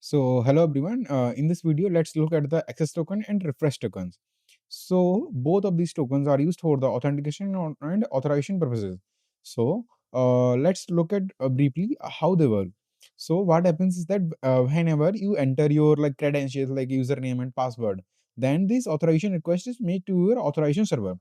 So hello everyone. In this video, let's look at the access token and refresh tokens. So both of these tokens are used for the authentication and authorization purposes. So let's look at briefly how they work. So what happens is that whenever you enter your like credentials like username and password, then this authorization request is made to your authorization server.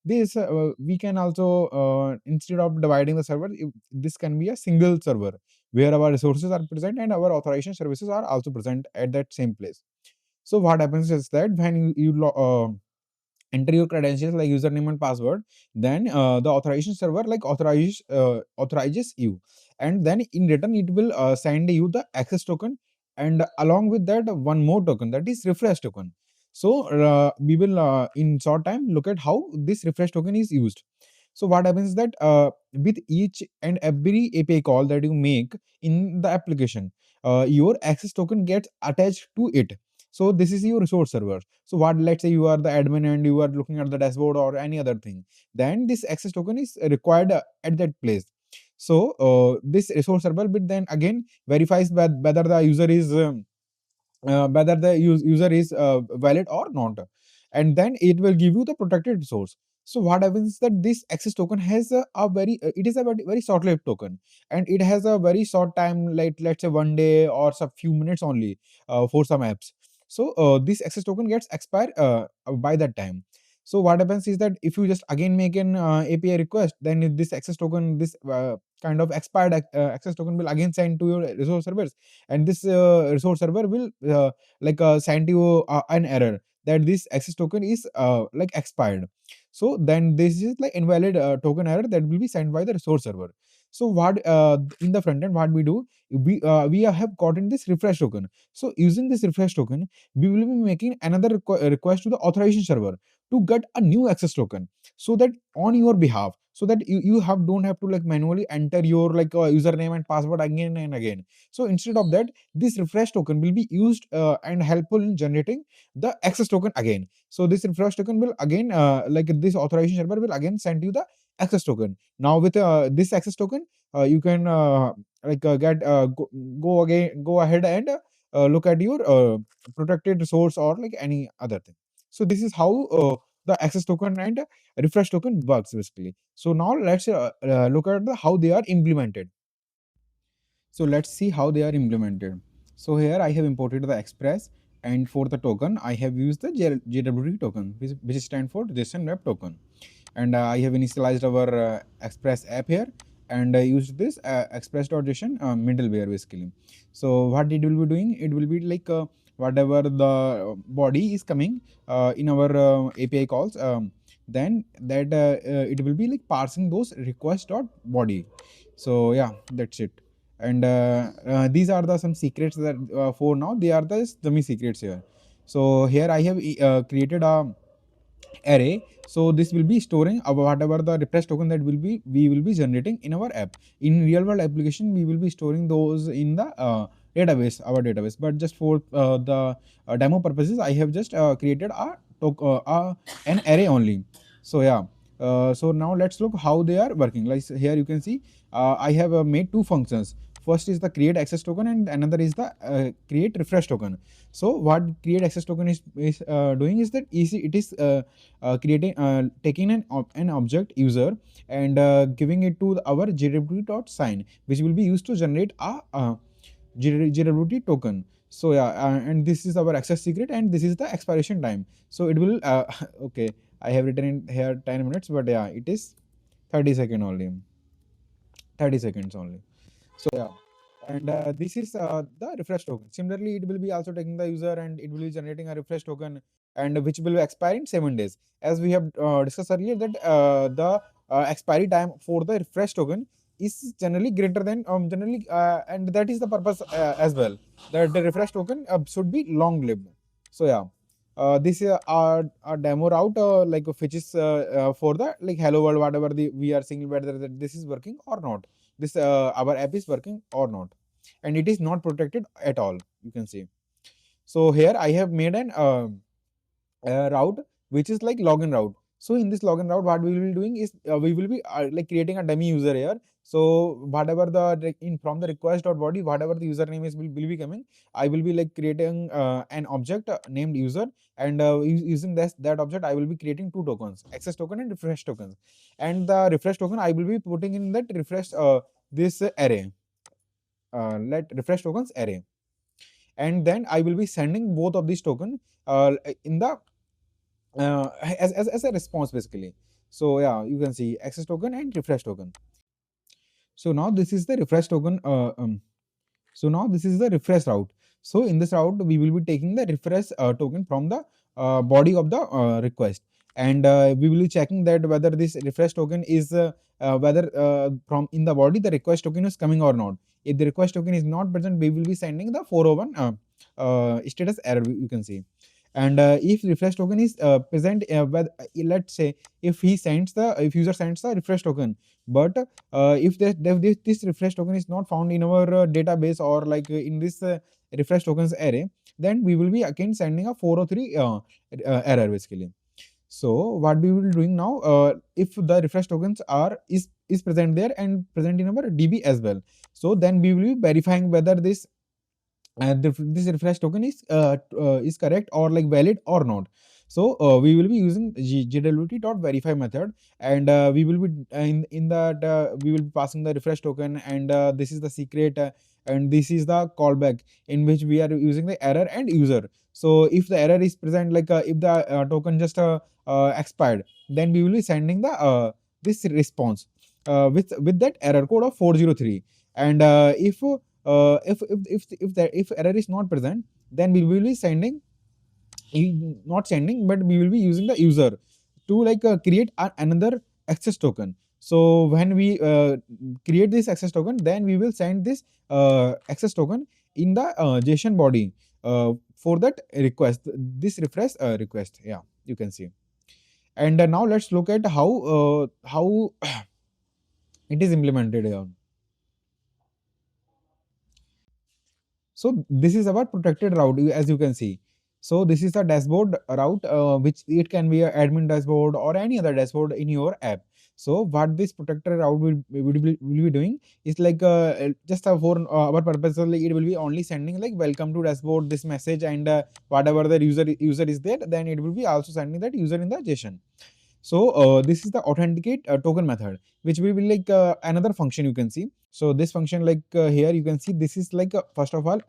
This we can also instead of dividing the server, this can be a single server where our resources are present and our authorization services are also present at that same place. So what happens is that when you enter your credentials like username and password, then the authorization server like authorizes you, and then in return it will send you the access token, and along with that one more token, that is refresh token. So we will in short time look at how this refresh token is used. So what happens is that with each and every API call that you make in the application, your access token gets attached to it. So this is your resource server. So what, let's say you are the admin and you are looking at the dashboard or any other thing, then this access token is required at that place. So this resource server will then again verifies whether the user is user is valid or not, and then it will give you the protected resource. So what happens is that this access token has a very it is a very short-lived token, and it has a very short time, like let's say 1 day or some few minutes only for some apps. So this access token gets expired by that time. So what happens is that if you just again make an API request, then this access token, this kind of expired access token will again send to your resource servers, and this resource server will send you an error that this access token is like expired. So then this is like invalid token error that will be sent by the resource server. So what in the front end, what we do, we have gotten this refresh token. So using this refresh token, we will be making another request to the authorization server to get a new access token, so that on your behalf, so that you don't have to like manually enter your like username and password again and again. So instead of that, this refresh token will be used and helpful in generating the access token again. So this refresh token will again like this authorization server will again send you the access token. Now with this access token, you can go ahead and look at your protected resource or like any other thing. So this is how the access token and refresh token works basically. So now let's look at how they are implemented. So let's see how they are implemented. So here I have imported the Express, and for the token I have used the JWT token, which stands for JSON Web Token. And I have initialized our Express app here, and I used this express.json middleware basically. So what it will be doing, it will be like whatever the body is coming in our API calls, then that it will be like parsing those request.body. So yeah, that's it. And these are the some secrets that for now they are the dummy secrets here. So here I have created a array. So this will be storing whatever the refresh token that we will be generating in our app. In real world application, we will be storing those in the database, our database. But just for the demo purposes, I have just created an array only. So yeah. So now let's look how they are working. Like here you can see I have made two functions. First is the create access token, and another is the create refresh token. So what create access token is doing is that it is creating taking an object user and giving it to our JWT.sign, which will be used to generate a JWT token. So yeah, and this is our access secret, and this is the expiration time. So it will okay, I have written in here 10 minutes, but yeah, it is 30 only, 30 seconds only. So yeah, and this is the refresh token. Similarly, it will be also taking the user and it will be generating a refresh token, and which will expire in 7 days. As we have discussed earlier, that the expiry time for the refresh token is generally greater than and that is the purpose as well. That the refresh token should be long lived. So yeah. This is our demo route, like which is for the like hello world, whatever we are seeing whether this is working or not, this our app is working or not, and it is not protected at all, you can see. So here I have made an route which is like login route. So in this login route, what we will be doing is we will be like creating a dummy user here. So whatever in from the request.body, whatever the username is will be coming, I will be like creating an object named user, and using that object, I will be creating two tokens, access token and refresh tokens. And the refresh token I will be putting in that refresh this array. Let refresh tokens array, and then I will be sending both of these token in the as a response basically. So yeah, you can see access token and refresh token. So now this is the refresh token. So now this is the refresh route. So in this route, we will be taking the refresh token from the body of the request, and we will be checking that whether this refresh token is whether from in the body the request token is coming or not. If the request token is not present, we will be sending the 401 status error. You can see. And if refresh token is present, let's say if user sends the refresh token, but if this refresh token is not found in our database, or like in this refresh tokens array, then we will be again sending a 403 error basically. So what we will be doing now, if the refresh tokens is present there and present in our DB as well, so then we will be verifying whether this refresh token is correct or like valid or not. So we will be using JWT dot verify method, and we will be in that we will be passing the refresh token, and this is the secret, and this is the callback in which we are using the error and user. So if the error is present, like if the token just expired, then we will be sending the this response with that error code of 403. And if error is not present, then we will be sending not sending, but we will be using the user to like create another access token. So when we create this access token, then we will send this access token in the JSON body for that request, this refresh request. Yeah, you can see. And now let's look at how it is implemented here. So this is our protected route, as you can see. So this is the dashboard route, which it can be a admin dashboard or any other dashboard in your app. So what this protected route will be doing is like just for our purpose only, it will be only sending like welcome to dashboard this message, and whatever the user is there, then it will be also sending that user in the JSON. So this is the authenticate token method, which will be like another function you can see. So this function, like here you can see, this is like first of all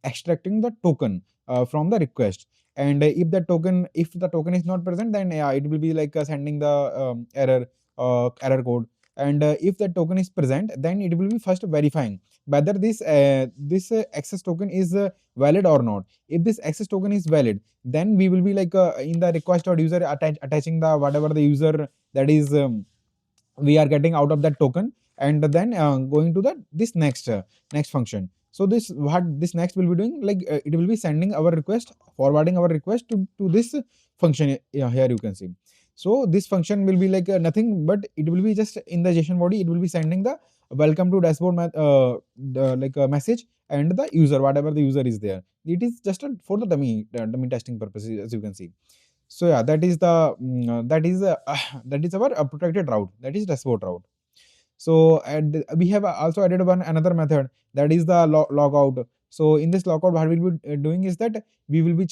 extracting the token from the request. And if the token is not present, then yeah, it will be like sending the error code. And if the token is present, then it will be first verifying whether this access token is valid or not. If this access token is valid, then we will be like in the request or user attaching the whatever the user that is we are getting out of that token, and then going to the this next function. So this what this next will be doing, like it will be sending our request, forwarding our request to this function. Yeah, here you can see. So this function will be like nothing, but it will be just in the JSON body, it will be sending the welcome to dashboard like a message, and the user, whatever the user is there, it is just for the dummy testing purposes, as you can see. So yeah, that is the that is that is our protected route, that is dashboard route. So and we have also added one another method, that is the logout. So in this logout, what we'll be doing is that we will be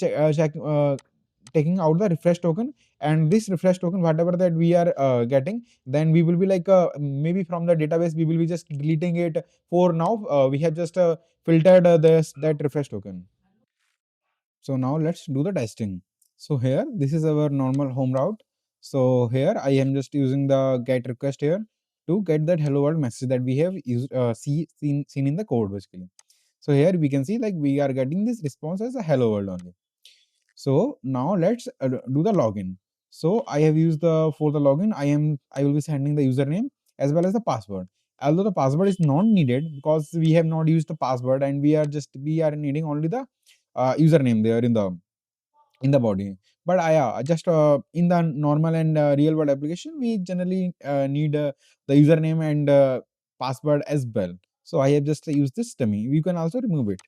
taking out the refresh token, and this refresh token, whatever that we are getting, then we will be like maybe from the database we will be just deleting it. For now we have just filtered this that refresh token. So now let's do the testing. So here, this is our normal home route. So here I am just using the get request here to get that hello world message that we have used, seen in the code basically. So here we can see like we are getting this response as a hello world only. So now let's do the login. So I have used for the login, I will be sending the username as well as the password. Although the password is not needed because we have not used the password, and we are needing only the username there in the body. But just in the normal and real world application, we generally need the username and password as well. So I have just used this dummy. You can also remove it.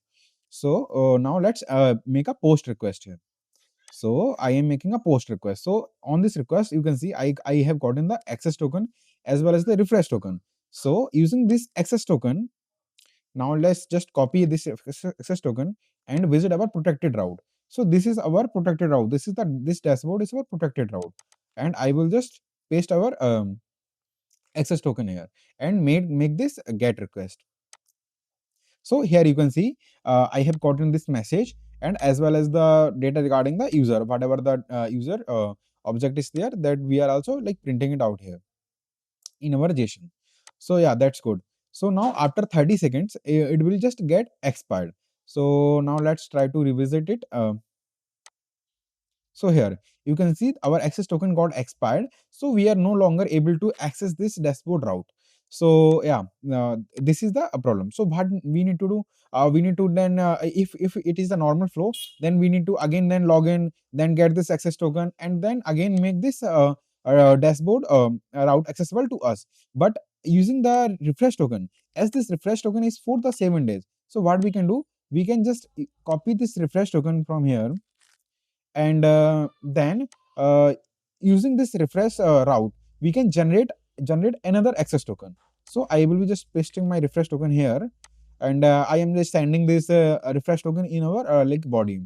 So now let's make a post request here. So I am making a post request. So on this request, you can see I have gotten the access token as well as the refresh token. So using this access token, now let's just copy this access token and visit our protected route. So this is our protected route. This dashboard is our protected route, and I will just paste our access token here and make this a get request. So here you can see I have gotten this message and as well as the data regarding the user, whatever the user object is there, that we are also like printing it out here in our JSON. So yeah, that's good. So now after 30 seconds, it will just get expired. So now let's try to revisit it. So here you can see our access token got expired. So we are no longer able to access this dashboard route. So yeah, this is the problem. So what we need to do, we need to then if it is a normal flow, then we need to again then log in, then get this access token, and then again make this dashboard route accessible to us. But using the refresh token, as this refresh token is for the 7 days. So what we can do, we can just copy this refresh token from here, and then using this refresh route, we can generate another access token. So I will be just pasting my refresh token here, and I am just sending this refresh token in our like body,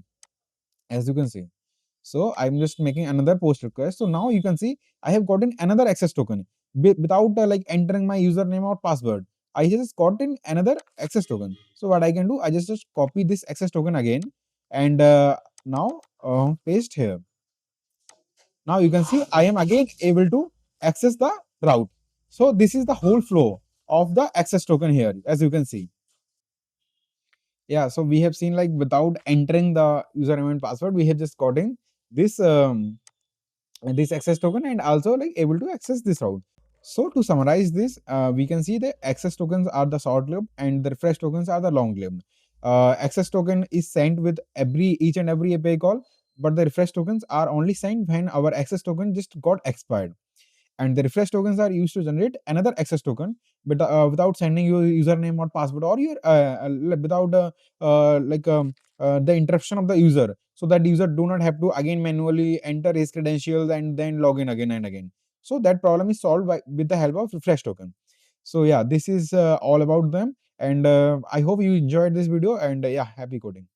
as you can see. So I'm just making another post request. So now you can see I have gotten another access token without like entering my username or password. I just gotten another access token. So what I can do, I just copy this access token again, and now paste here. Now you can see I am again able to access the route. So this is the whole flow of the access token here, as you can see. Yeah, so we have seen like without entering the username and password, we have just gotten this this access token and also like able to access this route. So to summarize this, we can see the access tokens are the short lived and the refresh tokens are the long lived. Access token is sent with each and every API call, but the refresh tokens are only sent when our access token just got expired. And the refresh tokens are used to generate another access token, but without sending your username or password, or your without the interruption of the user, so that user do not have to again manually enter his credentials and then log in again and again. So that problem is solved with the help of refresh token. So yeah, this is all about them, and I hope you enjoyed this video, and yeah, happy coding.